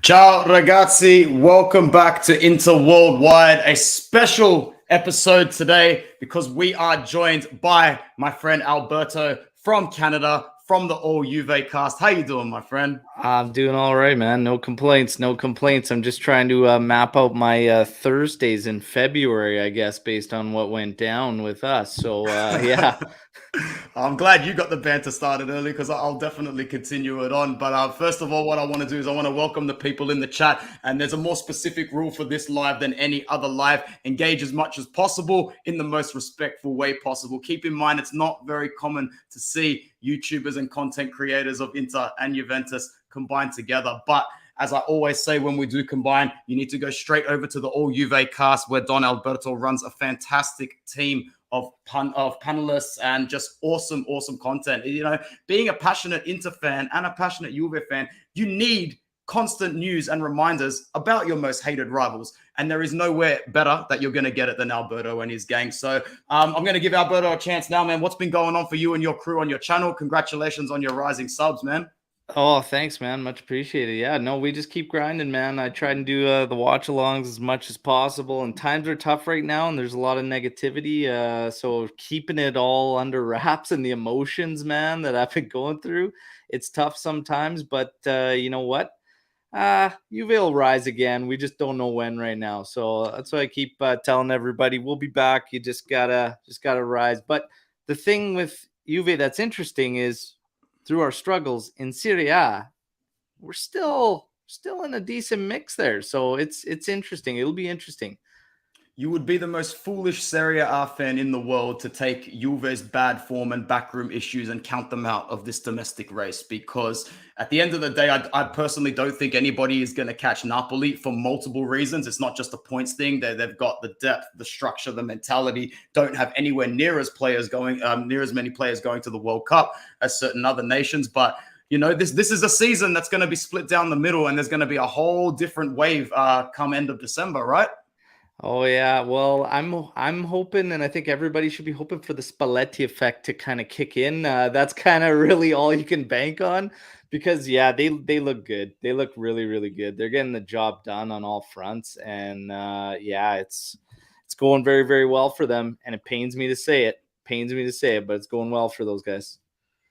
Ciao ragazzi, welcome back to Inter Worldwide, a special episode today because we are joined by my friend Alberto from Canada, from the All Juve cast. How you doing, my friend? I'm doing all right, man. No complaints, no complaints. I'm just trying to map out my Thursdays in February, I guess, based on what went down with us. So, yeah. I'm glad you got the banter started early because I'll definitely continue it on. But first of all, what I want to do is I want to welcome the people in the chat. And there's a more specific rule for this live than any other live. Engage as much as possible in the most respectful way possible. Keep in mind, it's not very common to see YouTubers and content creators of Inter and Juventus combined together. But as I always say, when we do combine, you need to go straight over to the All Juve cast where Don Alberto runs a fantastic team of panelists and just awesome content. You know, being a passionate Inter fan and a passionate Juve fan, you need constant news and reminders about your most hated rivals. And there is nowhere better that you're going to get it than Alberto and his gang. So I'm going to give Alberto a chance now, man. What's been going on for you and your crew on your channel? Congratulations on your rising subs, man. Oh, thanks, man. Much appreciated. Yeah, no, we just keep grinding, man. I try and do the watch alongs as much as possible. And times are tough right now, and there's a lot of negativity. So keeping it all under wraps and the emotions, man, that I've been going through, it's tough sometimes. But you know what? Juve will rise again. We just don't know when right now. So that's why I keep telling everybody we'll be back. You just gotta rise. But the thing with Juve that's interesting is, through our struggles in Serie A, we're still in a decent mix there. So it's interesting. It'll be interesting. You would be the most foolish Serie A fan in the world to take Juve's bad form and backroom issues and count them out of this domestic race, because at the end of the day, I personally don't think anybody is going to catch Napoli for multiple reasons. It's not just a points thing. They've got the depth, the structure, the mentality. Don't have anywhere near as many players going to the World Cup as certain other nations. But this is a season that's going to be split down the middle, and there's going to be a whole different wave come end of December, right? Oh yeah, well, I'm hoping, and I think everybody should be hoping for the Spalletti effect to kind of kick in. That's kind of really all you can bank on, because yeah, they look good. They look really really good. They're getting the job done on all fronts, and yeah, it's going very very well for them. And it pains me to say it, but it's going well for those guys.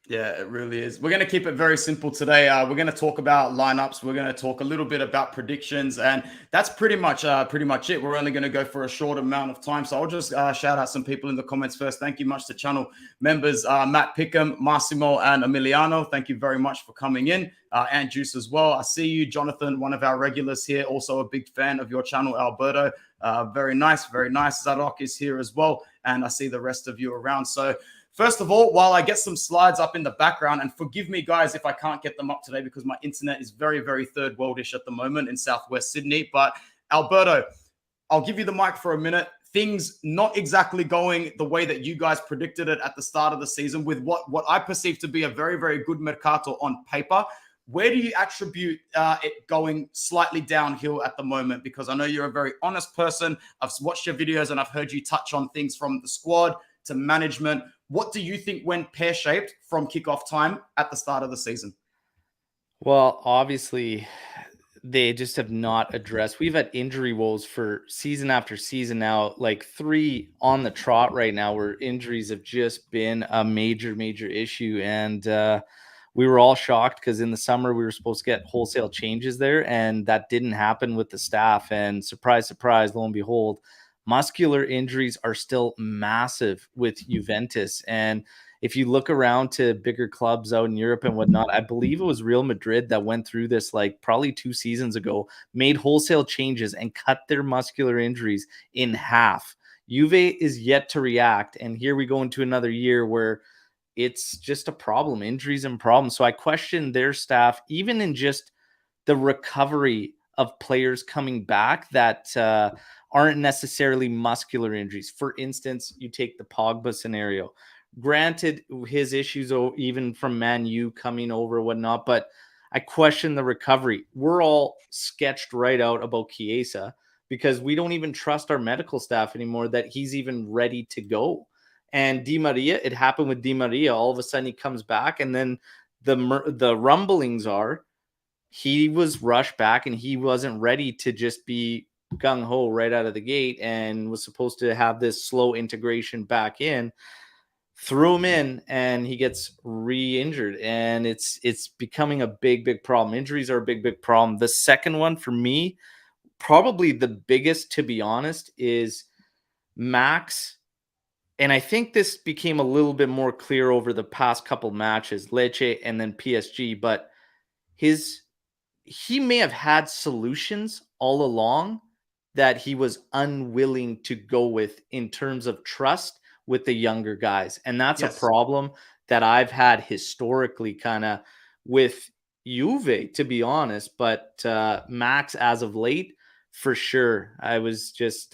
Yeah, it really is. We're going to keep it very simple today. We're going to talk about lineups. We're going to talk a little bit about predictions, and that's pretty much it. We're only going to go for a short amount of time, so I'll just shout out some people in the comments first. Thank you much to channel members Matt Pickham, Massimo, and Emiliano. Thank you very much for coming in, and Juice as well. I see you, Jonathan, one of our regulars here, also a big fan of your channel, Alberto. Very nice, very nice. Zadok is here as well, and I see the rest of you around. So, first of all, while I get some slides up in the background, and forgive me, guys, if I can't get them up today because my internet is very, very third worldish at the moment in Southwest Sydney. But Alberto, I'll give you the mic for a minute. Things not exactly going the way that you guys predicted it at the start of the season, with what I perceive to be a very, very good mercato on paper. Where do you attribute it going slightly downhill at the moment? Because I know you're a very honest person. I've watched your videos and I've heard you touch on things from the squad to management. What do you think went pear-shaped from kickoff time at the start of the season? Well, obviously, they just have not addressed. We've had injury woes for season after season now, like 3 on the trot right now, where injuries have just been a major, major issue. And we were all shocked because in the summer we were supposed to get wholesale changes there, and that didn't happen with the staff. And surprise, surprise, lo and behold, muscular injuries are still massive with Juventus. And if you look around to bigger clubs out in Europe and whatnot, I believe it was Real Madrid that went through this like probably 2 seasons ago, made wholesale changes and cut their muscular injuries in half. Juve is yet to react. And here we go into another year where it's just a problem, injuries and problems. So I question their staff, even in just the recovery of players coming back that aren't necessarily muscular injuries. For instance, you take the Pogba scenario. Granted, his issues, even from Man U coming over, whatnot, but I question the recovery. We're all sketched right out about Chiesa because we don't even trust our medical staff anymore that he's even ready to go. And Di Maria, it happened with Di Maria. All of a sudden, he comes back, and then the rumblings are he was rushed back, and he wasn't ready to just be gung ho right out of the gate, and was supposed to have this slow integration back in. Threw him in, and he gets re-injured, and it's becoming a big, big problem. Injuries are a big, big problem. The second one for me, probably the biggest, to be honest, is Max. And I think this became a little bit more clear over the past couple matches, Lecce and then PSG, but he may have had solutions all along that he was unwilling to go with in terms of trust with the younger guys. And that's a problem that I've had historically kind of with Juve, to be honest. But Max, as of late, for sure, I was just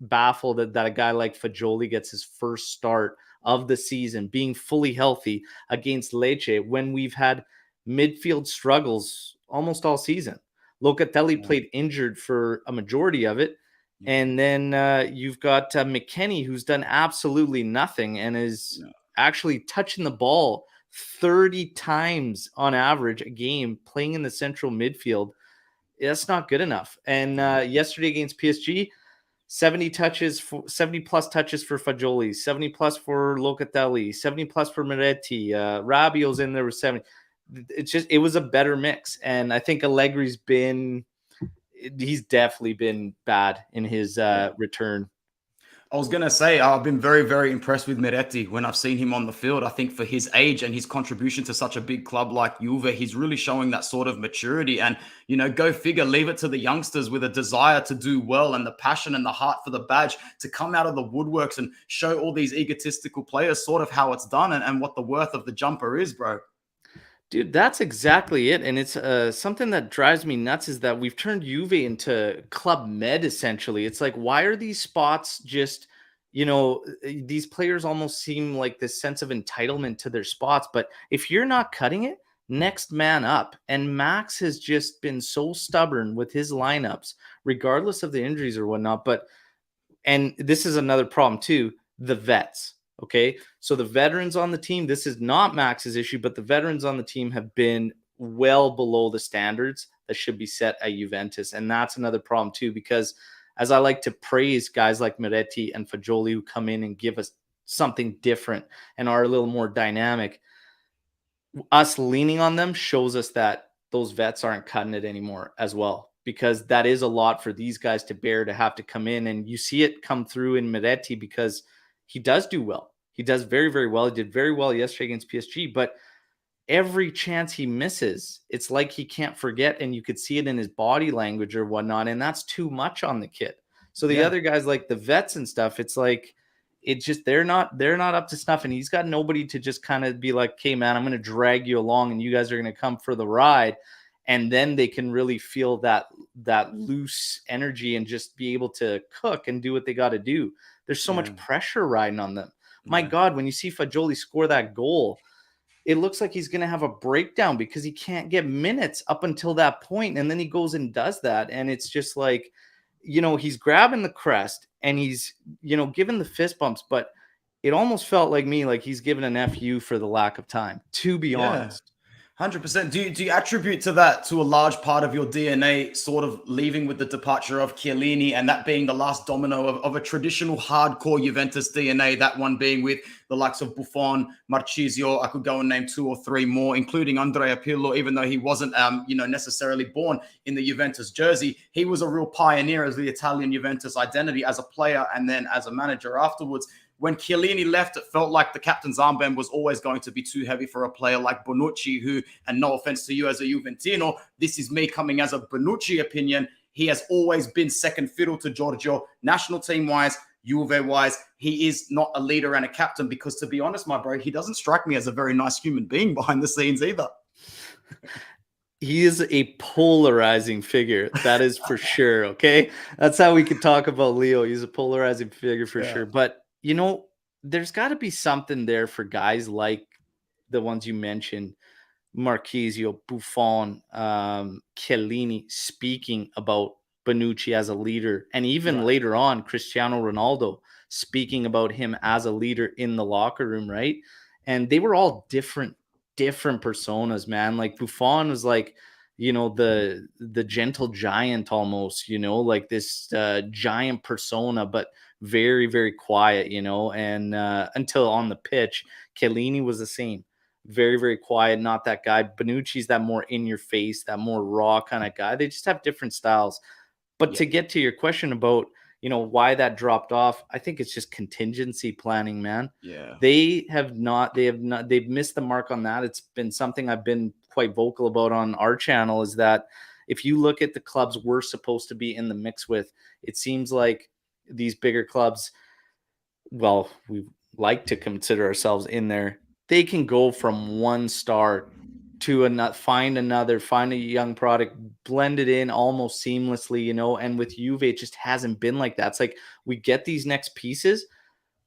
baffled that a guy like Fagioli gets his first start of the season being fully healthy against Lecce when we've had midfield struggles almost all season. Locatelli played injured for a majority of it. And then you've got McKennie, who's done absolutely nothing and is actually touching the ball 30 times on average a game, playing in the central midfield. That's not good enough. And yesterday against PSG, 70 plus touches for Fagioli, 70 plus for Locatelli, 70 plus for Moretti. Rabiot's in there with 70. It was a better mix. And I think Allegri's he's definitely been bad in his return. I was going to say, I've been very, very impressed with Meretti when I've seen him on the field. I think for his age and his contribution to such a big club like Juve, he's really showing that sort of maturity. And, go figure, leave it to the youngsters with a desire to do well and the passion and the heart for the badge to come out of the woodworks and show all these egotistical players sort of how it's done and what the worth of the jumper is, bro. Dude, that's exactly it. And it's something that drives me nuts is that we've turned Juve into Club Med essentially. It's like, why are these spots just, these players almost seem like this sense of entitlement to their spots. But if you're not cutting it, next man up. And Max has just been so stubborn with his lineups, regardless of the injuries or whatnot. And this is another problem too, the vets. Okay. So the veterans on the team, this is not Max's issue, but the veterans on the team have been well below the standards that should be set at Juventus. And that's another problem too, because as I like to praise guys like Miretti and Fagioli who come in and give us something different and are a little more dynamic, us leaning on them shows us that those vets aren't cutting it anymore as well, because that is a lot for these guys to bear, to have to come in. And you see it come through in Miretti because he does do well. He does very, very well. He did very well yesterday against PSG, but every chance he misses, it's like he can't forget, and you could see it in his body language or whatnot, and that's too much on the kid. So the other guys like the vets and stuff, it's like they're not up to snuff, and he's got nobody to just kind of be like, "Okay, man, I'm going to drag you along, and you guys are going to come for the ride." And then they can really feel that loose energy and just be able to cook and do what they got to do. There's so much pressure riding on them. My God, when you see Fagioli score that goal, it looks like he's going to have a breakdown because he can't get minutes up until that point. And then he goes and does that. And it's just like, he's grabbing the crest and he's, giving the fist bumps, but it almost felt like he's giving an FU for the lack of time, to be honest. 100%. Do you attribute to that, to a large part of your DNA, sort of leaving with the departure of Chiellini and that being the last domino of a traditional hardcore Juventus DNA, that one being with the likes of Buffon, Marchisio? I could go and name 2 or 3 more, including Andrea Pirlo, even though he wasn't, necessarily born in the Juventus jersey. He was a real pioneer as the Italian Juventus identity as a player and then as a manager afterwards. When Chiellini left, it felt like the captain's armband was always going to be too heavy for a player like Bonucci, who, and no offense to you as a Juventino, this is me coming as a Bonucci opinion, he has always been second fiddle to Giorgio, national team-wise, Juve-wise. He is not a leader and a captain because, to be honest, my bro, he doesn't strike me as a very nice human being behind the scenes either. He is a polarizing figure. That is for sure. Okay. That's how we could talk about Leo. He's a polarizing figure for sure. But, there's got to be something there for guys like the ones you mentioned, Marchisio, Buffon, Chiellini, speaking about Bonucci as a leader. And even later on, Cristiano Ronaldo speaking about him as a leader in the locker room, right? And they were all different personas, man. Like Buffon was like, the gentle giant almost, like this giant persona, but very, very quiet, and until on the pitch. Chiellini was the same. Very, very quiet, not that guy. Bonucci's that more in your face, that more raw kind of guy. They just have different styles. But to get to your question about, why that dropped off, I think it's just contingency planning, man. Yeah. They've missed the mark on that. It's been something I've been quite vocal about on our channel, is that if you look at the clubs we're supposed to be in the mix with, it seems like these bigger clubs, well, we like to consider ourselves in there. They can go from one star to another, find a young product, blend it in almost seamlessly, and with Juve, it just hasn't been like that. It's like we get these next pieces,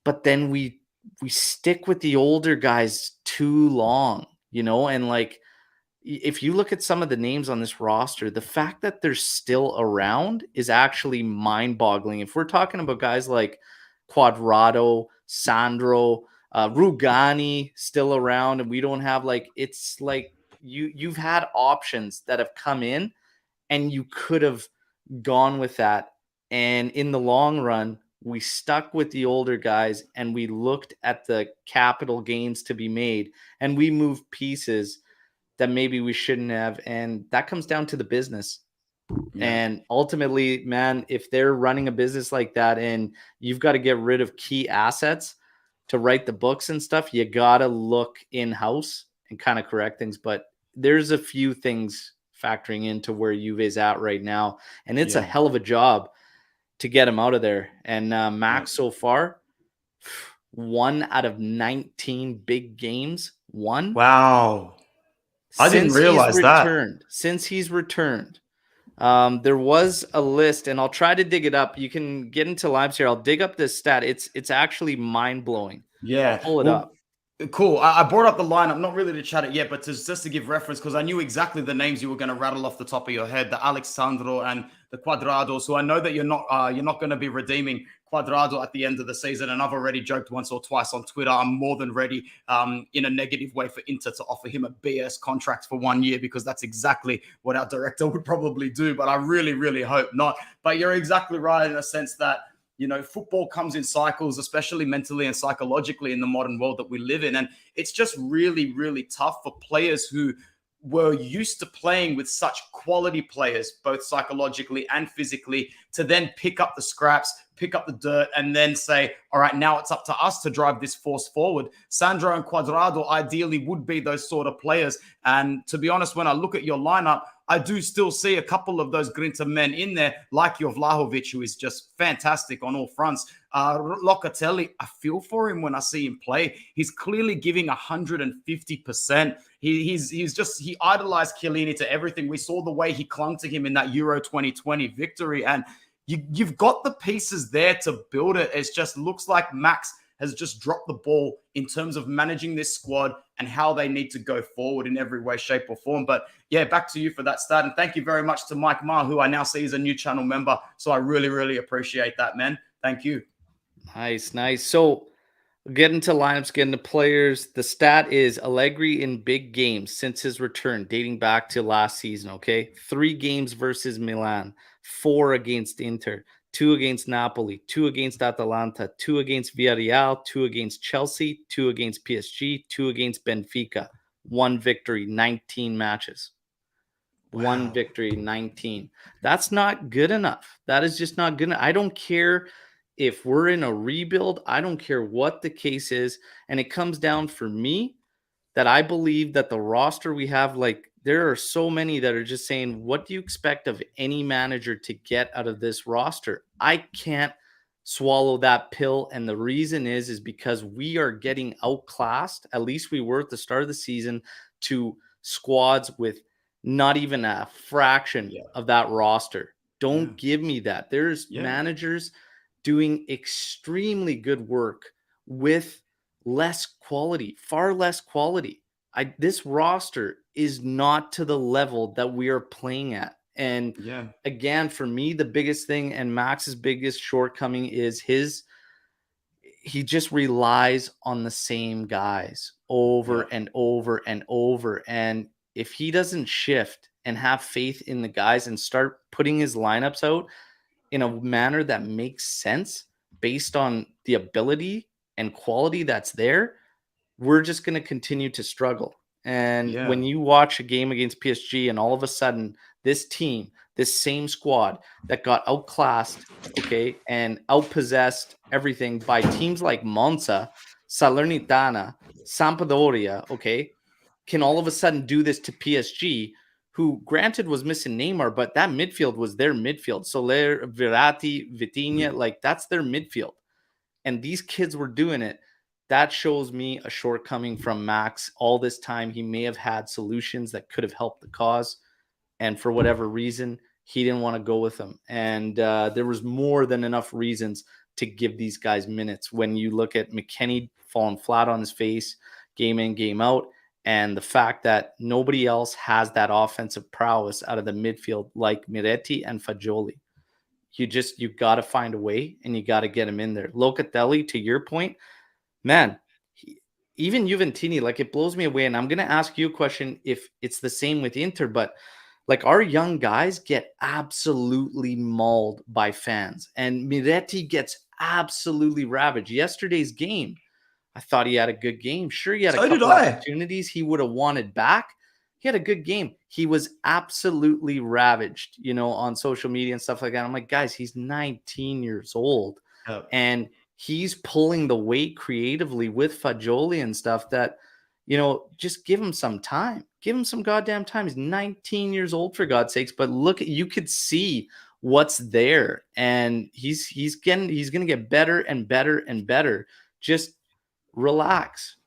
but then we stick with the older guys too long, and like, if you look at some of the names on this roster, the fact that they're still around is actually mind-boggling. If we're talking about guys like Quadrado, Sandro, Rugani still around, and we don't have it's like you've had options that have come in and you could have gone with that. And in the long run, we stuck with the older guys and we looked at the capital gains to be made, and we moved pieces that maybe we shouldn't have. And that comes down to the business. Yeah. And ultimately, man, if they're running a business like that and you've got to get rid of key assets to write the books and stuff, you got to look in-house and kind of correct things. But there's a few things factoring into where Juve's at right now. And it's a Yeah. hell of a job to get him out of there. And Yeah. Max so far, 1 out of 19 big games, won Wow. I didn't since he's realize that. returned. Since he's returned. There was a list, and I'll try to dig it up. You can get into lives here. I'll dig up this stat. It's actually mind blowing. I'll Yeah. pull it Well, up. cool. I brought up the lineup, not really to chat it yet, but just to give reference, because I knew exactly the names you were going to rattle off the top of your head, the Alexandro and the Cuadrado. So I know that you're not going to be redeeming Cuadrado at the end of the season. And I've already joked once or twice on Twitter. I'm more than ready, in a negative way, for Inter to offer him a BS contract for 1 year, because that's exactly what our director would probably do. But I really, really hope not. But you're exactly right in a sense that, football comes in cycles, especially mentally and psychologically in the modern world that we live in. And it's just really, really tough for players who were used to playing with such quality players, both psychologically and physically, to then pick up the scraps, pick up the dirt, and then say, all right, now it's up to us to drive this force forward. Sandro and Cuadrado ideally would be those sort of players. And to be honest, when I look at your lineup, I do still see a couple of those Grinta men in there, like your Vlahovic, who is just fantastic on all fronts. Locatelli, I feel for him when I see him play. He's clearly giving 150%. He idolized Chiellini to everything. We saw the way he clung to him in that Euro 2020 victory. And you've got the pieces there to build it. It just looks like Max has just dropped the ball in terms of managing this squad and how they need to go forward in every way, shape, or form. But yeah, back to you for that start. And thank you very much to Mike Ma, who I now see is a new channel member. So I really, really appreciate that, man. Thank you. Nice. So get into lineups, get into players. The stat is Allegri in big games since his return, dating back to last season. Okay, 3 games versus Milan, 4 against Inter, 2 against Napoli, 2 against Atalanta, 2 against Villarreal, 2 against Chelsea, 2 against PSG, 2 against Benfica. 1 victory, 19 matches. Wow. 1 victory, 19. That's not good enough. That is just not good enough. I don't care if we're in a rebuild. I don't care what the case is. And it comes down for me that I believe that the roster we have, like, there are so many that are just saying, what do you expect of any manager to get out of this roster? I can't swallow that pill. And the reason is because we are getting outclassed. At least we were at the start of the season, to squads with not even a fraction of that roster. Don't give me that. There's managers doing extremely good work with less quality, far less quality. This roster is not to the level that we are playing at. And again, for me, the biggest thing and Max's biggest shortcoming is he just relies on the same guys over and over and over. And if he doesn't shift and have faith in the guys and start putting his lineups out in a manner that makes sense based on the ability and quality that's there, we're just going to continue to struggle. And when you watch a game against PSG and all of a sudden this team, this same squad that got outclassed, okay, and outpossessed everything by teams like Monza, Salernitana, Sampdoria, okay, can all of a sudden do this to PSG, who granted was missing Neymar, but that midfield was their midfield. Soler, Verratti, Vitinha, like that's their midfield. And these kids were doing it. That shows me a shortcoming from Max. All this time, he may have had solutions that could have helped the cause. And for whatever reason, he didn't want to go with them. And there was more than enough reasons to give these guys minutes. When you look at McKennie falling flat on his face, game in, game out, and the fact that nobody else has that offensive prowess out of the midfield like Miretti and Fagioli. You got to find a way, and you got to get him in there. Locatelli, to your point, man, even Juventini, like, it blows me away. And I'm going to ask you a question if it's the same with Inter, but like, our young guys get absolutely mauled by fans, and Miretti gets absolutely ravaged. Yesterday's game, I thought he had a good game. Sure, he had a couple opportunities he would have wanted back. he had a good game. He was absolutely ravaged, on social media and stuff like that. I'm like, guys, he's 19 years old. And he's pulling the weight creatively with Fagioli and stuff that, just give him some time. Give him some goddamn time. He's 19 years old, for God's sakes. But look, you could see what's there, and he's going to get better and better and better. Just relax.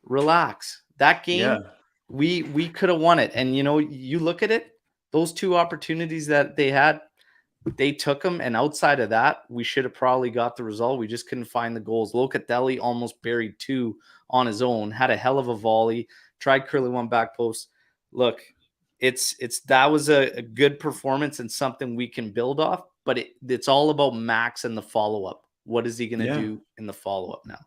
That game, we could have won it. And you look at it, those two opportunities that they had, they took them, and outside of that, we should have probably got the result. We just couldn't find the goals. Locatelli almost buried 2 on his own, had a hell of a volley, tried curling one back post. Look, that was a good performance and something we can build off, but it's all about Max and the follow-up. What is he going to do in the follow-up now?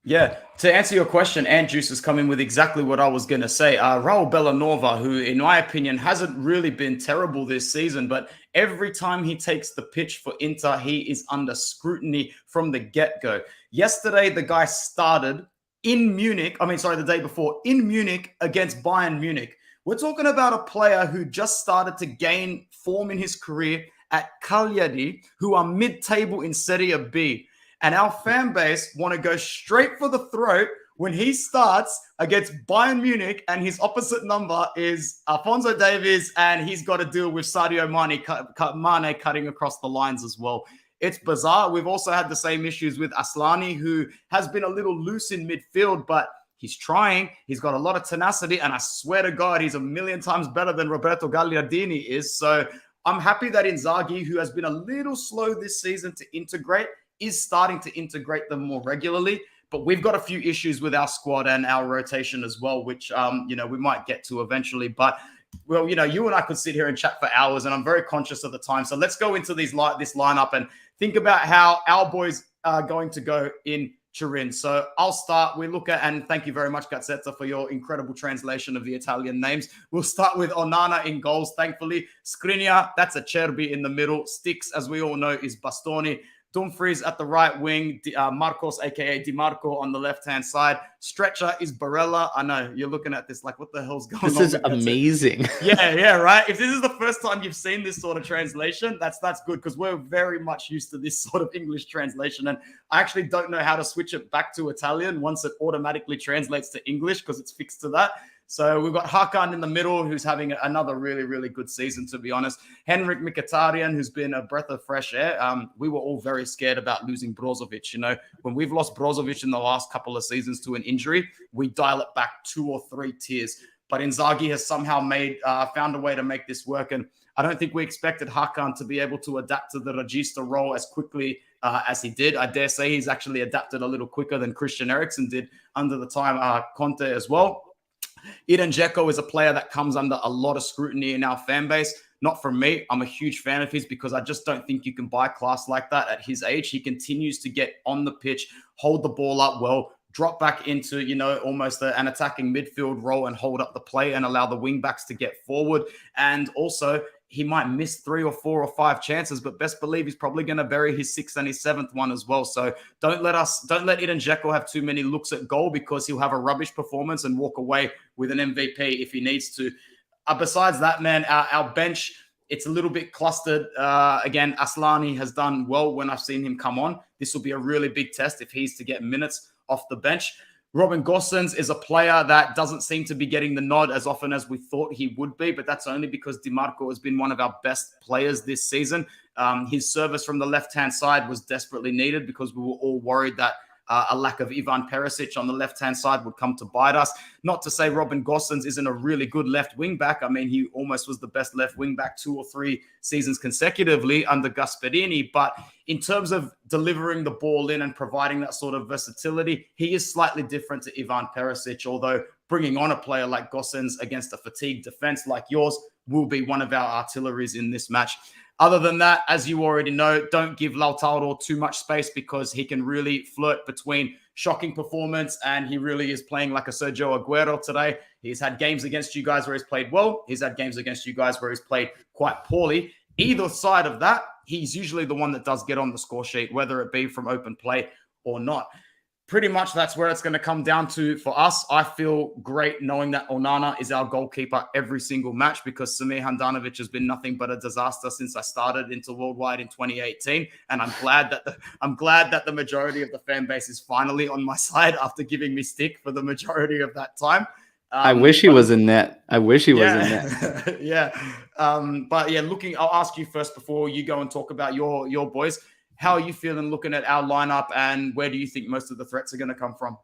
Yeah, to answer your question, Ant Juice has come in with exactly what I was going to say. Raul Bellanova, who in my opinion hasn't really been terrible this season, but every time he takes the pitch for Inter, he is under scrutiny from the get-go. Yesterday, the guy started the day before, in Munich against Bayern Munich. We're talking about a player who just started to gain form in his career at Cagliari, who are mid-table in Serie B. And our fan base want to go straight for the throat when he starts against Bayern Munich and his opposite number is Alphonso Davies, and he's got to deal with Sadio Mane cutting across the lines as well. It's bizarre. We've also had the same issues with Aslani, who has been a little loose in midfield, but he's trying. He's got a lot of tenacity, and I swear to God, he's a million times better than Roberto Gagliardini is. So I'm happy that Inzaghi, who has been a little slow this season to integrate, is starting to integrate them more regularly. But we've got a few issues with our squad and our rotation as well, which, we might get to eventually. But, well, you and I could sit here and chat for hours, and I'm very conscious of the time. So let's go into this lineup and think about how our boys are going to go in Turin. So I'll start. We look at, and thank you very much, Gazzetta, for your incredible translation of the Italian names. We'll start with Onana in goals, thankfully. Skriniar, that's Acerbi in the middle. Sticks, as we all know, is Bastoni. Dumfries at the right wing, Marcos, a.k.a. Di Marco, on the left-hand side. Stretcher is Barella. I know, you're looking at this like, what the hell's going on? This is amazing. Yeah, right? If this is the first time you've seen this sort of translation, that's good, because we're very much used to this sort of English translation. And I actually don't know how to switch it back to Italian once it automatically translates to English, because it's fixed to that. So we've got Hakan in the middle, who's having another really, really good season, to be honest. Henrik Mkhitaryan, who's been a breath of fresh air. We were all very scared about losing Brozovic. When we've lost Brozovic in the last couple of seasons to an injury, we dial it back 2 or 3 tiers. But Inzaghi has somehow found a way to make this work. And I don't think we expected Hakan to be able to adapt to the Regista role as quickly as he did. I dare say he's actually adapted a little quicker than Christian Eriksen did under the time Conte as well. Eden Dzeko is a player that comes under a lot of scrutiny in our fan base. Not from me. I'm a huge fan of his, because I just don't think you can buy class like that at his age. He continues to get on the pitch, hold the ball up well, drop back into, almost an attacking midfield role and hold up the play and allow the wing backs to get forward. And also, he might miss 3 or 4 or 5 chances, but best believe he's probably going to bury his 6th and his 7th one as well. So don't let Eden Dzeko have too many looks at goal, because he'll have a rubbish performance and walk away with an MVP if he needs to. Besides that, man, our bench, it's a little bit clustered. Again, Aslani has done well when I've seen him come on. This will be a really big test if he's to get minutes off the bench. Robin Gosens is a player that doesn't seem to be getting the nod as often as we thought he would be, but that's only because Di Marco has been one of our best players this season. His service from the left-hand side was desperately needed, because we were all worried that a lack of Ivan Perisic on the left-hand side would come to bite us. Not to say Robin Gosens isn't a really good left wing-back. I mean, he almost was the best left wing-back 2 or 3 seasons consecutively under Gasperini. But in terms of delivering the ball in and providing that sort of versatility, he is slightly different to Ivan Perisic, although bringing on a player like Gosens against a fatigued defense like yours will be one of our artilleries in this match. Other than that, as you already know, don't give Lautaro too much space, because he can really flirt between shocking performance and he really is playing like a Sergio Aguero today. He's had games against you guys where he's played well. He's had games against you guys where he's played quite poorly. Either side of that, he's usually the one that does get on the score sheet, whether it be from open play or not. Pretty much that's where it's going to come down to for us. I feel great knowing that Onana is our goalkeeper every single match because Samir Handanovic has been nothing but a disaster since I started into Worldwide in 2018. And I'm glad that the majority of the fan base is finally on my side after giving me stick for the majority of that time. I wish he was in net. I wish he was in net. Yeah. But yeah, I'll ask you first before you go and talk about your boys. How are you feeling looking at our lineup, and where do you think most of the threats are going to come from?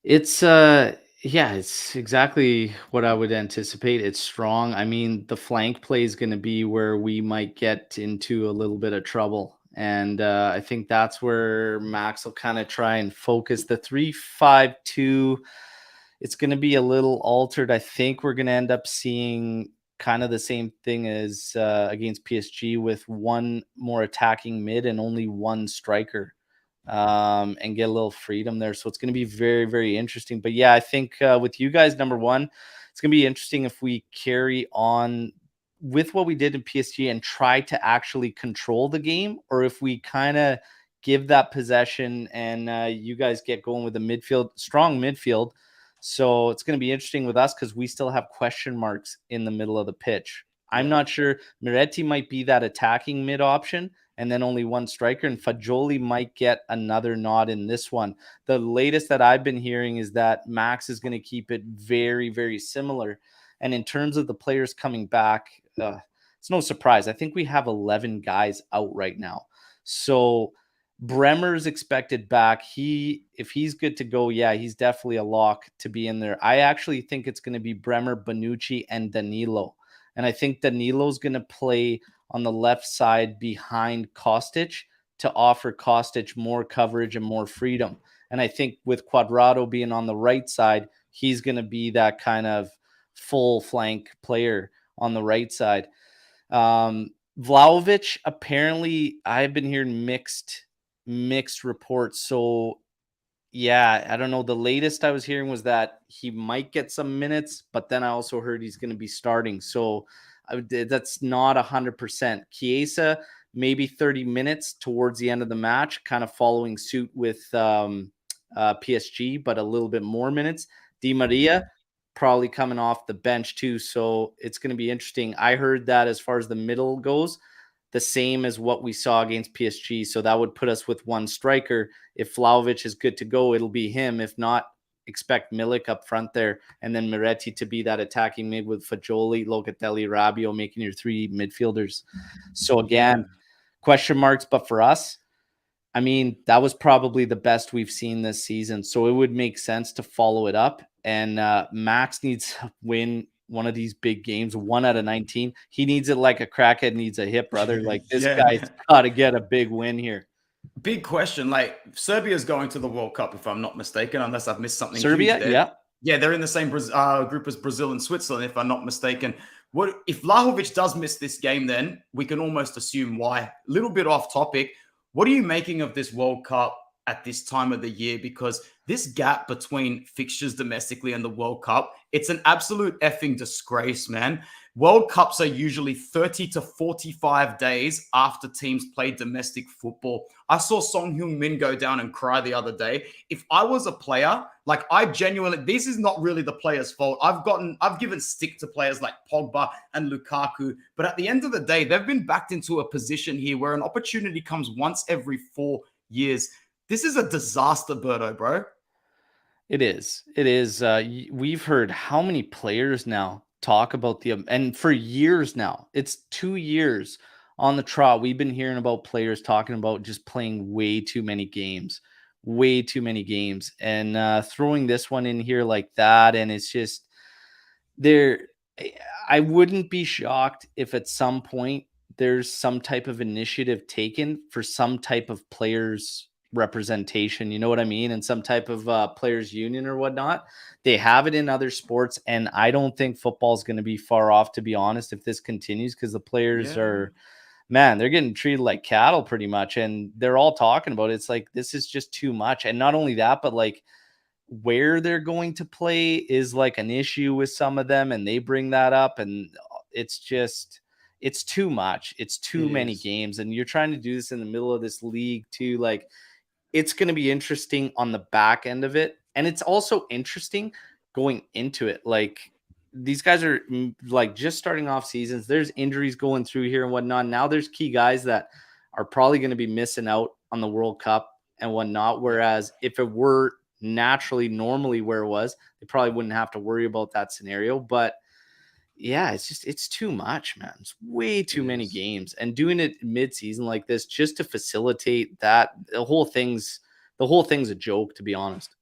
It's it's exactly what I would anticipate. It's strong. I mean, the flank play is going to be where we might get into a little bit of trouble. And I think that's where Max will kind of try and focus the 3-5-2. It's going to be a little altered. I think we're going to end up seeing kind of the same thing as against PSG with one more attacking mid and only one striker, and get a little freedom there. So it's going to be very, very interesting. But yeah, I think with you guys, number one, it's going to be interesting if we carry on with what we did in PSG and try to actually control the game, or if we kind of give that possession and you guys get going with a strong midfield. So it's going to be interesting with us because we still have question marks in the middle of the pitch. I'm not sure. Miretti might be that attacking mid option, and then only one striker, and Fagioli might get another nod in this one. The latest that I've been hearing is that Max is going to keep it very, very similar. And in terms of the players coming back, it's no surprise. I think we have 11 guys out right now. So Bremer's expected back. If he's good to go, yeah, he's definitely a lock to be in there. I actually think it's going to be Bremer, Bonucci, and Danilo. And I think Danilo's going to play on the left side behind Kostic to offer Kostic more coverage and more freedom. And I think with Cuadrado being on the right side, he's going to be that kind of full flank player on the right side. Vlahovic, apparently, I've been hearing mixed reports. So yeah, I don't know. The latest I was hearing was that he might get some minutes, but then I also heard he's going to be starting. So that's not 100%. Chiesa, maybe 30 minutes towards the end of the match, kind of following suit with PSG, but a little bit more minutes. Di Maria, probably coming off the bench too. So it's going to be interesting. I heard that as far as the middle goes, the same as what we saw against PSG. So that would put us with one striker. If Vlahovic is good to go, it'll be him. If not, expect Milik up front there, and then Miretti to be that attacking mid with Fagioli, Locatelli, Rabiot making your three midfielders. So again, question marks, but for us, I mean, that was probably the best we've seen this season. So it would make sense to follow it up. And Max needs to win one of these big games, 1 out of 19. He needs it like a crackhead needs a hip, brother. Like this guy's got to get a big win here. Big question. Like Serbia's going to the World Cup, if I'm not mistaken, unless I've missed something. Serbia, yeah. Yeah, they're in the same group as Brazil and Switzerland, if I'm not mistaken. What if Vlahovic does miss this game? Then we can almost assume why. A little bit off topic. What are you making of this World Cup at this time of the year? Because this gap between fixtures domestically and the World Cup, it's an absolute effing disgrace, man. World Cups are usually 30 to 45 days after teams play domestic football. I saw Song Heung-min go down and cry the other day. If I was a player, like I genuinely, this is not really the player's fault. I've given stick to players like Pogba and Lukaku, but at the end of the day, they've been backed into a position here where an opportunity comes once every 4 years. This is a disaster, Berto, bro. It is. It is. We've heard how many players now talk about and for years now, it's 2 years on the trot. We've been hearing about players talking about just playing way too many games, and throwing this one in here like that. And it's just there. I wouldn't be shocked if at some point there's some type of initiative taken for some type of players representation, you know what I mean? And some type of players union or whatnot. They have it in other sports. And I don't think football is going to be far off, to be honest, if this continues, because the players are, man, they're getting treated like cattle pretty much. And they're all talking about it. It's like, this is just too much. And not only that, but like where they're going to play is like an issue with some of them. And they bring that up. And it's just, it's too much. It's too many games. And you're trying to do this in the middle of this league too. Like, it's going to be interesting on the back end of it. And it's also interesting going into it. Like, these guys are like just starting off seasons. There's injuries going through here and whatnot. Now there's key guys that are probably going to be missing out on the World Cup and whatnot. Whereas if it were normally where it was, they probably wouldn't have to worry about that scenario. But yeah, it's too much, man. It's way too many games, and doing it mid-season like this just to facilitate that, the whole thing's a joke, to be honest.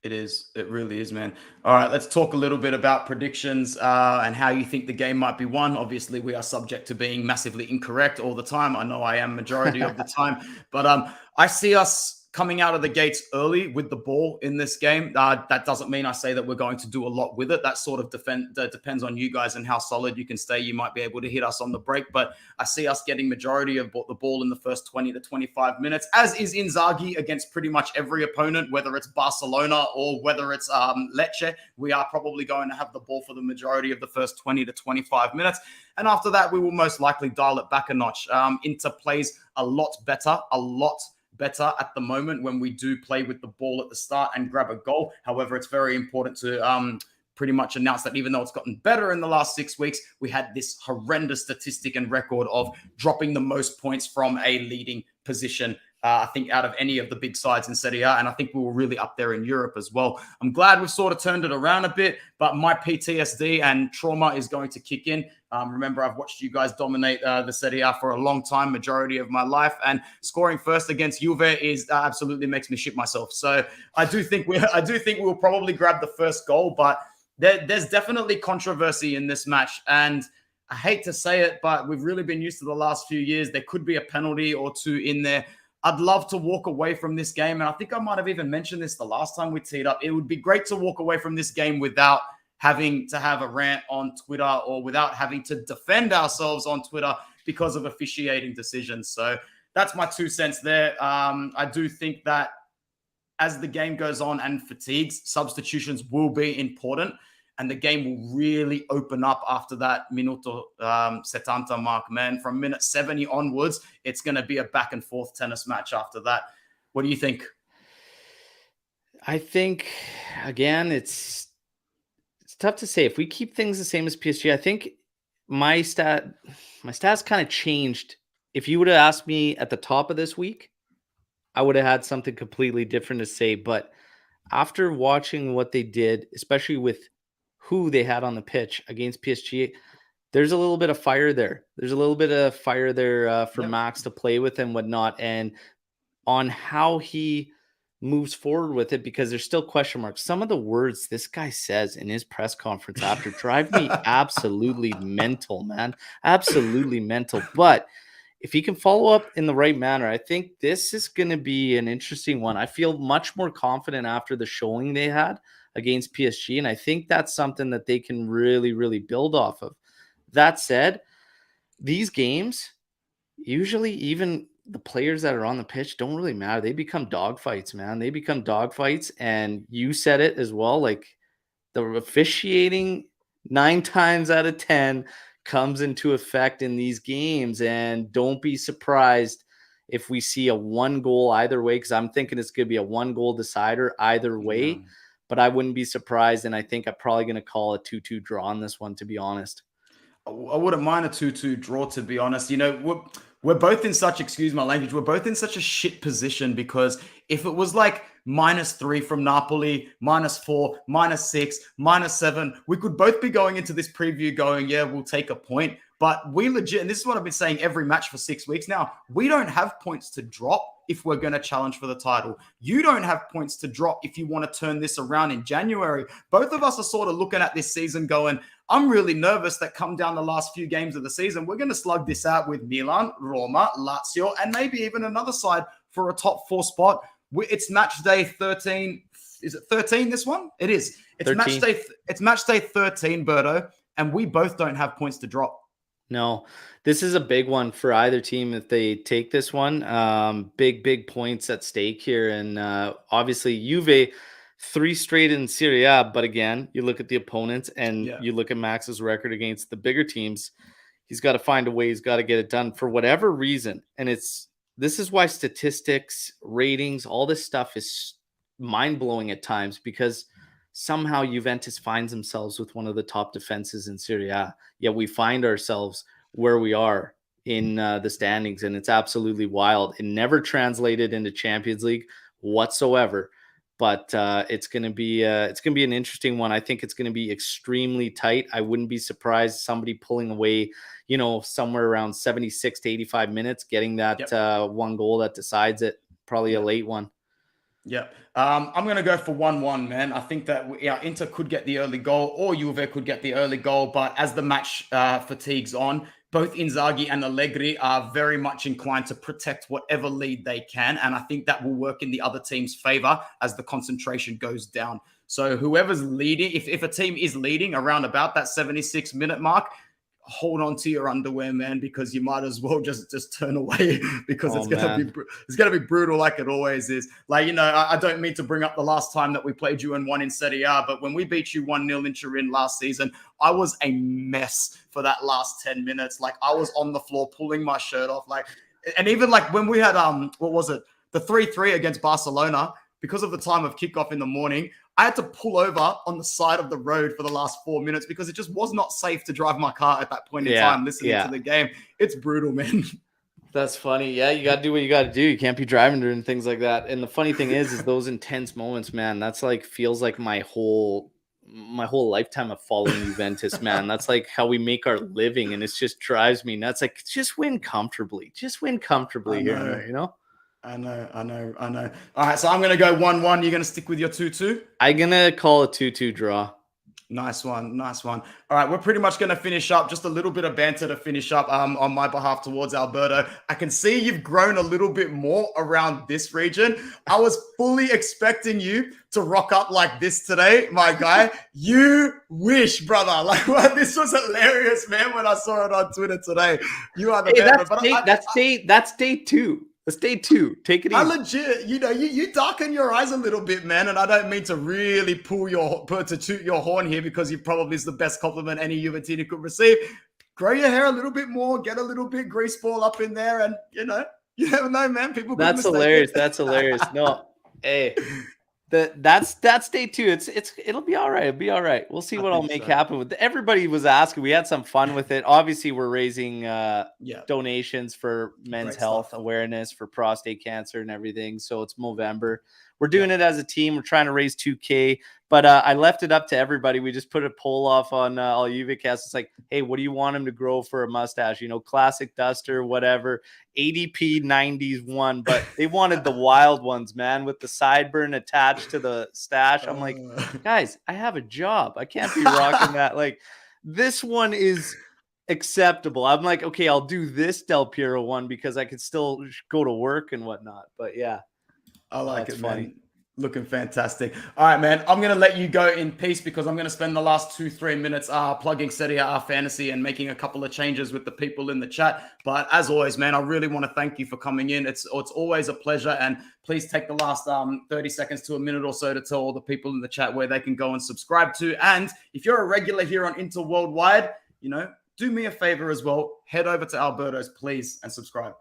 It is. It really is, man. All right, let's talk a little bit about predictions and how you think the game might be won. Obviously, we are subject to being massively incorrect all the time. I know I am majority of the time, but I see us coming out of the gates early with the ball in this game. That doesn't mean I say that we're going to do a lot with it. That sort of depends on you guys and how solid you can stay. You might be able to hit us on the break, but I see us getting majority of the ball in the first 20 to 25 minutes, as is Inzaghi against pretty much every opponent, whether it's Barcelona or whether it's Lecce. We are probably going to have the ball for the majority of the first 20 to 25 minutes. And after that, we will most likely dial it back a notch. Inter plays a lot better at the moment when we do play with the ball at the start and grab a goal. However, it's very important to pretty much announce that even though it's gotten better in the last 6 weeks, we had this horrendous statistic and record of dropping the most points from a leading position, I think, out of any of the big sides in Serie A. And I think we were really up there in Europe as well. I'm glad we've sort of turned it around a bit, but my PTSD and trauma is going to kick in. Remember, I've watched you guys dominate the Serie A for a long time, majority of my life, and scoring first against Juve is absolutely makes me shit myself. So I do think we'll probably grab the first goal, but there's definitely controversy in this match. And I hate to say it, but we've really been used to the last few years. There could be a penalty or two in there. I'd love to walk away from this game. And I think I might have even mentioned this the last time we teed up. It would be great to walk away from this game without having to have a rant on Twitter or without having to defend ourselves on Twitter because of officiating decisions. So that's my 2 cents there. I do think that as the game goes on and fatigues, substitutions will be important. And the game will really open up after that minuto 70 mark, man. From minute 70 onwards, it's going to be a back and forth tennis match after that. What do you think? I think, again, it's tough to say. If we keep things the same as PSG, I think my stats kind of changed. If you would have asked me at the top of this week, I would have had something completely different to say. But after watching what they did, especially with who they had on the pitch against PSG, there's a little bit of fire there. There's a little bit of fire there for Max to play with and whatnot. And on how he moves forward with it, because there's still question marks. Some of the words this guy says in his press conference after drive me absolutely mental, man. Absolutely mental. But if he can follow up in the right manner, I think this is going to be an interesting one. I feel much more confident after the showing they had against PSG, and I think that's something that they can really, really build off of. That said, these games, usually even the players that are on the pitch don't really matter. They become dogfights, man. They become dogfights, and you said it as well. Like, the officiating 9 times out of 10 comes into effect in these games, and don't be surprised if we see a 1 goal either way, because I'm thinking it's going to be a 1 goal decider either way. Yeah. But I wouldn't be surprised, and I think I'm probably going to call a 2-2 draw on this one, to be honest. I wouldn't mind a 2-2 draw, to be honest. You know, we're both in such, excuse my language, we're both in such a shit position, because if it was like -3 from Napoli, -4, -6, -7, we could both be going into this preview going, yeah, we'll take a point. But we legit, and this is what I've been saying every match for 6 weeks now, we don't have points to drop if we're going to challenge for the title. You don't have points to drop if you want to turn this around in January. Both of us are sort of looking at this season going, I'm really nervous that come down the last few games of the season, we're going to slug this out with Milan, Roma, Lazio, and maybe even another side for a top 4 spot. It's match day 13. Is it 13, this one? It is. It's 13. Match day 13, Berto, and we both don't have points to drop. No, this is a big one for either team if they take this one. Big points at stake here. And obviously, Juve, 3 straight in Serie A. But again, you look at the opponents and you look at Max's record against the bigger teams. He's got to find a way. He's got to get it done for whatever reason. And it's this is why statistics, ratings, all this stuff is mind-blowing at times, because somehow Juventus finds themselves with one of the top defenses in Serie A. Yet we find ourselves where we are in the standings, and it's absolutely wild. It never translated into Champions League whatsoever, but it's going to be an interesting one. I think it's going to be extremely tight. I wouldn't be surprised somebody pulling away, somewhere around 76 to 85 minutes, getting that one goal that decides it. Probably a late one. Yeah. I'm going to go for 1-1, man. I think that Inter could get the early goal, or Juve could get the early goal. But as the match fatigues on, both Inzaghi and Allegri are very much inclined to protect whatever lead they can. And I think that will work in the other team's favor as the concentration goes down. So whoever's leading, if a team is leading around about that 76-minute mark, hold on to your underwear, man, because you might as well just turn away because it's gonna be brutal like it always is. Like, I don't mean to bring up the last time that we played you and won in Serie A, but when we beat you 1-0 in Turin last season, I was a mess for that last 10 minutes. Like, I was on the floor pulling my shirt off. Like, and even like when we had what was it, the 3-3 against Barcelona, because of the time of kickoff in the morning, I had to pull over on the side of the road for the last 4 minutes because it just was not safe to drive my car at that point in time listening to the game. It's brutal, man. That's funny. Yeah, you got to do what you got to do. You can't be driving during things like that. And the funny thing is those intense moments, man, that's like feels like my whole lifetime of following Juventus, man. That's like how we make our living, and it just drives me nuts. Like, just win comfortably. Just win comfortably here, I know. All right, so I'm going to go 1-1. You're going to stick with your 2-2? I'm going to call a 2-2 draw. Nice one. All right, we're pretty much going to finish up. Just a little bit of banter to finish up on my behalf towards Alberto. I can see you've grown a little bit more around this region. I was fully expecting you to rock up like this today, my guy. You wish, brother. Like, well, this was hilarious, man, when I saw it on Twitter today. You are the man. That's day 2. Let's day 2. Take it easy. I legit, you darken your eyes a little bit, man, and I don't mean to really toot your horn here because you probably is the best compliment any Juventini could receive. Grow your hair a little bit more, get a little bit grease ball up in there, and you never know, man. People. That's hilarious. That's hilarious. No, hey, that's day 2. It'll be all right. It'll be all right. We'll see what I'll make happen with it. Everybody was asking. We had some fun with it. Obviously, we're raising donations for men's health awareness for prostate cancer and everything. So it's Movember. We're doing it as a team. We're trying to raise $2,000, but I left it up to everybody. We just put a poll off on all UVCast. It's like, hey, what do you want him to grow for a mustache? Classic duster, whatever. ADP 90s one, but they wanted the wild ones, man, with the sideburn attached to the stash. I'm like, guys, I have a job. I can't be rocking that. Like, this one is acceptable. I'm like, okay, I'll do this Del Piero one because I could still go to work and whatnot. But yeah. I like it, funny. Man. Looking fantastic. All right, man. I'm going to let you go in peace because I'm going to spend the last 2-3 minutes plugging Serie A Fantasy and making a couple of changes with the people in the chat. But as always, man, I really want to thank you for coming in. It's always a pleasure. And please take the last 30 seconds to a minute or so to tell all the people in the chat where they can go and subscribe to. And if you're a regular here on Inter Worldwide, do me a favor as well. Head over to Alberto's, please, and subscribe.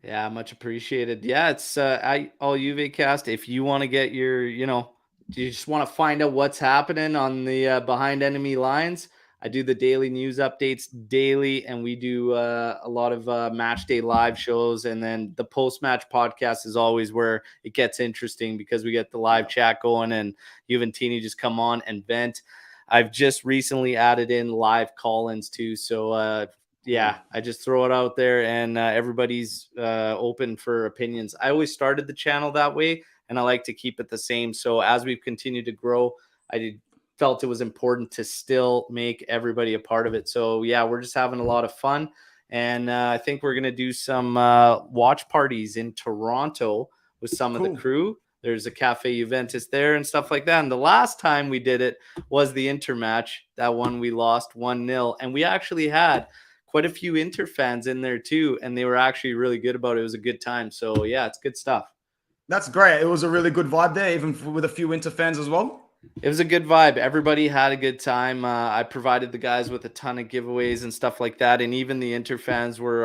Yeah, much appreciated. Yeah, it's all UVCast. If you want to get your, you just want to find out what's happening on the behind enemy lines, I do the daily news updates daily, and we do a lot of match day live shows. And then the post-match podcast is always where it gets interesting because we get the live chat going and Juventini just come on and vent. I've just recently added in live call-ins too. So, yeah, I just throw it out there and everybody's open for opinions. I always started the channel that way and I like to keep it the same. So as we've continued to grow, I felt it was important to still make everybody a part of it. So yeah, we're just having a lot of fun. And I think we're going to do some watch parties in Toronto with some of the crew. There's a Cafe Juventus there and stuff like that. And the last time we did it was the Inter match. That one we lost 1-0. And we actually had quite a few Inter fans in there too, and they were actually really good about it. It was a good time. So yeah, it's good stuff. That's great. It was a really good vibe there, even with a few Inter fans as well. It was a good vibe. Everybody had a good time. I provided the guys with a ton of giveaways and stuff like that, and even the Inter fans were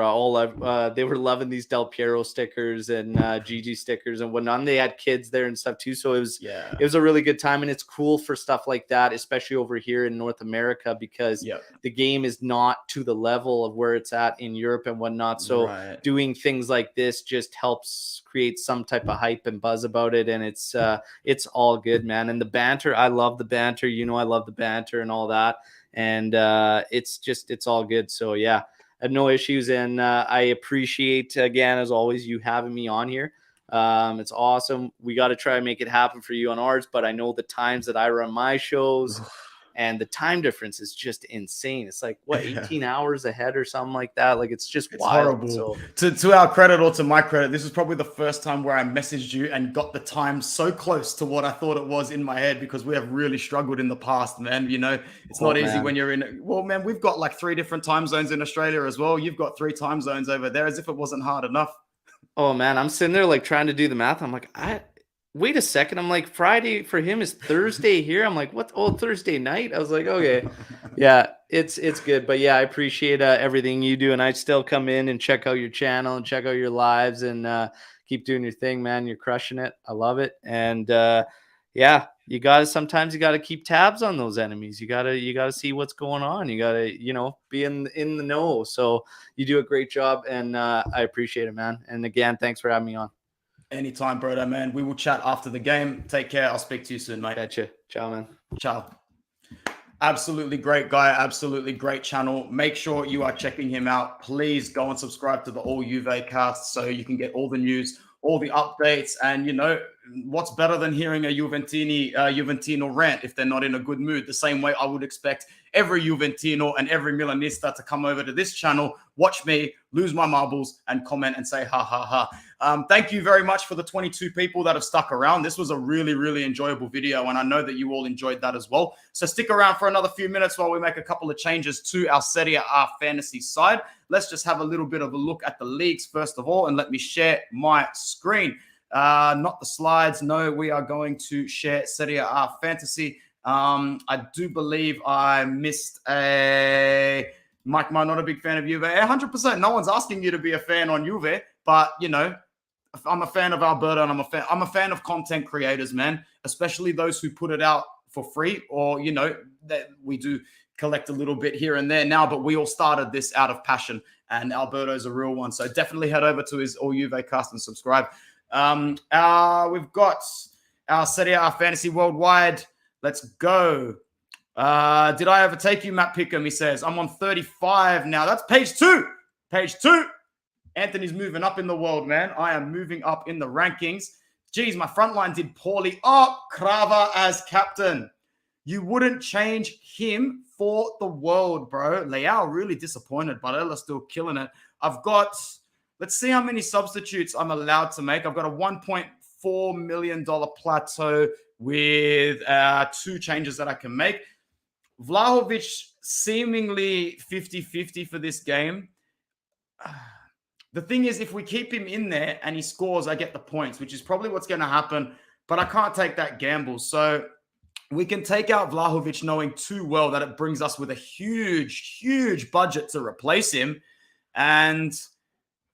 they were loving these Del Piero stickers and Gigi stickers and whatnot. And they had kids there and stuff too, so it was a really good time. And it's cool for stuff like that, especially over here in North America, because the game is not to the level of where it's at in Europe and whatnot. So doing things like this just helps create some type of hype and buzz about it, and it's all good, man. And the banter, I love the banter. I love the banter and all that, and it's all good. So yeah, I have no issues, and I appreciate, again, as always, you having me on here. It's awesome. We got to try and make it happen for you on ours, but I know the times that I run my shows. And the time difference is just insane. It's like, what, 18 hours ahead or something like that? Like, it's wild. Horrible. So, to our credit, or to my credit, this is probably the first time where I messaged you and got the time so close to what I thought it was in my head, because we have really struggled in the past, man. It's not easy when you're in. Well, man, we've got like 3 different time zones in Australia as well. You've got 3 time zones over there, as if it wasn't hard enough. Oh, man, I'm sitting there like trying to do the math. I'm like, wait a second. I'm like, Friday for him is Thursday here. I'm like, what? Oh, Thursday night. I was like, okay. Yeah, it's good. But yeah, I appreciate everything you do. And I still come in and check out your channel and check out your lives, and keep doing your thing, man. You're crushing it. I love it. And yeah, sometimes you got to keep tabs on those enemies. You got to see what's going on. You got to, be in the know. So you do a great job, and I appreciate it, man. And again, thanks for having me on. Anytime, brother, man. We will chat after the game. Take care. I'll speak to you soon, mate. Gotcha. Ciao, man. Ciao. Absolutely great guy. Absolutely great channel. Make sure you are checking him out. Please go and subscribe to the All Juve cast so you can get all the news, all the updates. And, what's better than hearing a Juventino rant if they're not in a good mood? The same way I would expect every Juventino and every Milanista to come over to this channel, watch me, lose my marbles, and comment and say, ha, ha, ha. Thank you very much for the 22 people that have stuck around. This was a really, really enjoyable video, and I know that you all enjoyed that as well. So stick around for another few minutes while we make a couple of changes to our Serie A fantasy side. Let's just have a little bit of a look at the leagues first of all, and let me share my screen. Not the slides. No, we are going to share Serie A fantasy. I do believe I missed a... Mike, not a big fan of Juve. 100%. No one's asking you to be a fan on Juve, but, I'm a fan of Alberto, and I'm a fan of content creators, man, especially those who put it out for free, or, that we do collect a little bit here and there now, but we all started this out of passion, and Alberto's a real one. So definitely head over to his All Juve cast and subscribe. We've got our Serie A Fantasy Worldwide. Let's go. Did I overtake you, Matt Pickham? He says, I'm on 35 now. That's page 2. Page 2. Anthony's moving up in the world, man. I am moving up in the rankings. Geez, my front line did poorly. Oh, Crava as captain. You wouldn't change him for the world, bro. Leao really disappointed, but Ella's still killing it. Let's see how many substitutes I'm allowed to make. I've got a $1.4 million plateau with 2 changes that I can make. Vlahovic seemingly 50-50 for this game. The thing is, if we keep him in there and he scores, I get the points, which is probably what's going to happen. But I can't take that gamble. So we can take out Vlahovic knowing too well that it brings us with a huge, huge budget to replace him. And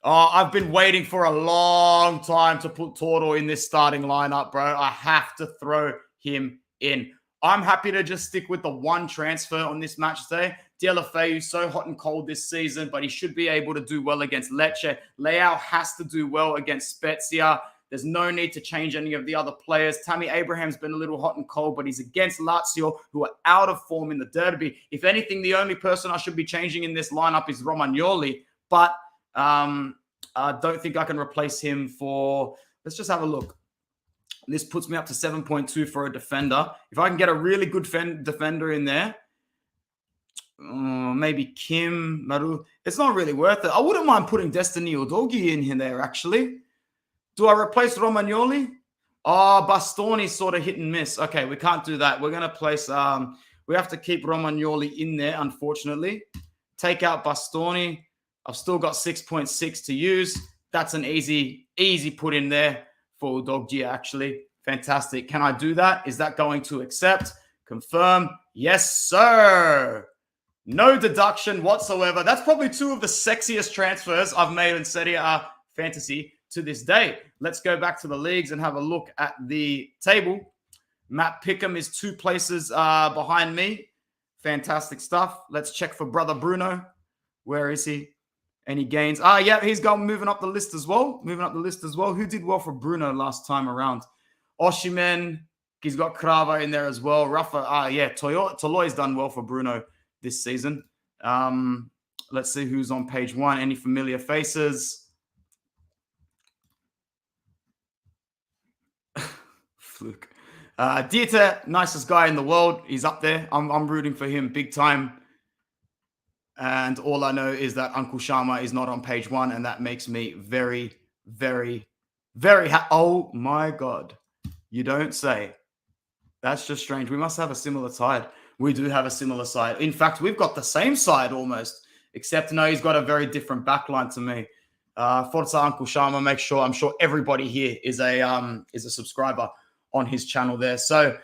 I've been waiting for a long time to put Toro in this starting lineup, bro. I have to throw him in. I'm happy to just stick with the 1 transfer on this match day. Deulofeu, so hot and cold this season, but he should be able to do well against Lecce. Leao has to do well against Spezia. There's no need to change any of the other players. Tammy Abraham's been a little hot and cold, but he's against Lazio, who are out of form in the derby. If anything, the only person I should be changing in this lineup is Romagnoli, but I don't think I can replace him for... Let's just have a look. This puts me up to 7.2 for a defender. If I can get a really good defender in there, maybe Kim, Maru. It's not really worth it. I wouldn't mind putting Destiny Udogi in here there, actually. Do I replace Romagnoli? Oh, Bastoni's sort of hit and miss. Okay, we can't do that. We're going to place... we have to keep Romagnoli in there, unfortunately. Take out Bastoni. I've still got 6.6 to use. That's an easy put in there for Udogi, actually. Fantastic. Can I do that? Is that going to accept? Confirm. Yes, sir. No deduction whatsoever. That's probably two of the sexiest transfers I've made in Serie A fantasy to this day. Let's go back to the leagues and have a look at the table. Matt Pickham is 2 places behind me. Fantastic stuff. Let's check for brother Bruno. Where is he? Any gains? Yeah, he's moving up the list as well. Who did well for Bruno last time around? Oshimen. He's got Krava in there as well. Rafa. Yeah, Toloy's done well for Bruno this season. Let's see who's on page 1. Any familiar faces? Fluke. Dieter, nicest guy in the world. He's up there. I'm rooting for him big time. And all I know is that Uncle Sharma is not on page 1, and that makes me very, very, very happy. Oh my God. You don't say. That's just strange. We must have a similar side. We do have a similar side. In fact, we've got the same side almost, except no, he's got a very different backline to me. Forza Uncle Sharma, I'm sure everybody here is a subscriber on his channel there. So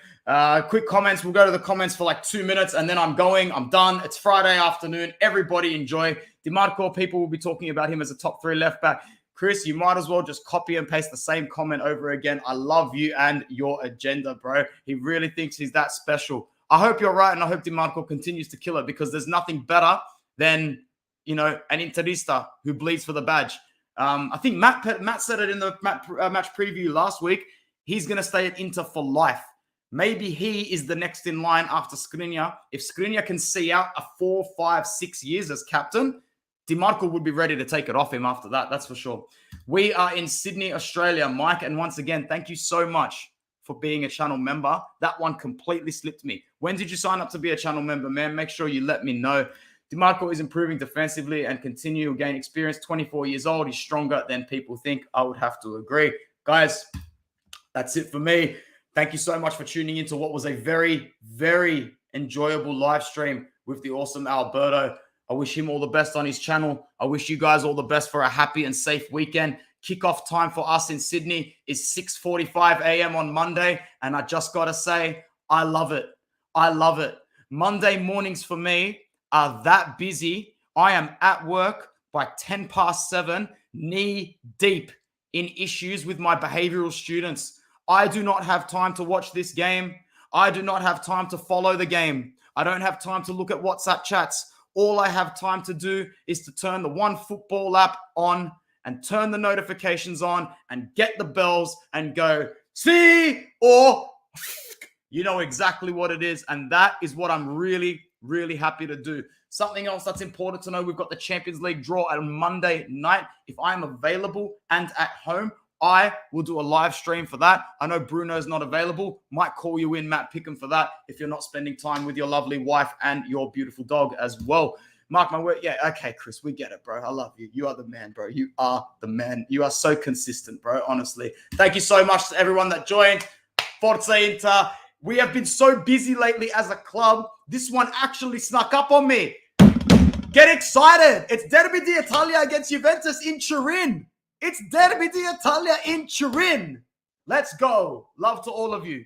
quick comments. We'll go to the comments for like 2 minutes and then I'm done. It's Friday afternoon. Everybody enjoy. DiMarco, people will be talking about him as a top 3 left back. Chris, you might as well just copy and paste the same comment over again. I love you and your agenda, bro. He really thinks he's that special. I hope you're right, and I hope DiMarco continues to kill it because there's nothing better than, an Interista who bleeds for the badge. I think Matt said it in the match preview last week. He's going to stay at Inter for life. Maybe he is the next in line after Skriniar. If Skriniar can see out a 4, 5, 6 years as captain, DiMarco would be ready to take it off him after that. That's for sure. We are in Sydney, Australia, Mike. And once again, thank you so much for being a channel member. That one completely slipped me. When did you sign up to be a channel member, man? Make sure you let me know. DiMarco is improving defensively and continue to gain experience. 24 years old. He's stronger than people think. I would have to agree. Guys, that's it for me. Thank you so much for tuning into what was a very, very enjoyable live stream with the awesome Alberto. I wish him all the best on his channel. I wish you guys all the best for a happy and safe weekend. Kickoff time for us in Sydney is 6:45 a.m. on Monday. And I just got to say, I love it. I love it. Monday mornings for me are that busy. I am at work by 10 past 7, knee deep in issues with my behavioral students. I do not have time to watch this game. I do not have time to follow the game. I don't have time to look at WhatsApp chats. All I have time to do is to turn the OneFootball app on and turn the notifications on and get the bells and go, see, or you know exactly what it is. And that is what I'm really, really happy to do. Something else that's important to know, we've got the Champions League draw on Monday night. If I'm available and at home, I will do a live stream for that. I know Bruno's not available. Might call you in, Matt Pickham, for that if you're not spending time with your lovely wife and your beautiful dog as well. Mark my word. Yeah, okay, Chris, we get it, bro. I love you. You are the man, bro. You are the man. You are so consistent, bro, honestly. Thank you so much to everyone that joined. Forza Inter. We have been so busy lately as a club. This one actually snuck up on me. Get excited. It's Derby d'Italia against Juventus in Turin. It's Derby d'Italia in Turin. Let's go. Love to all of you.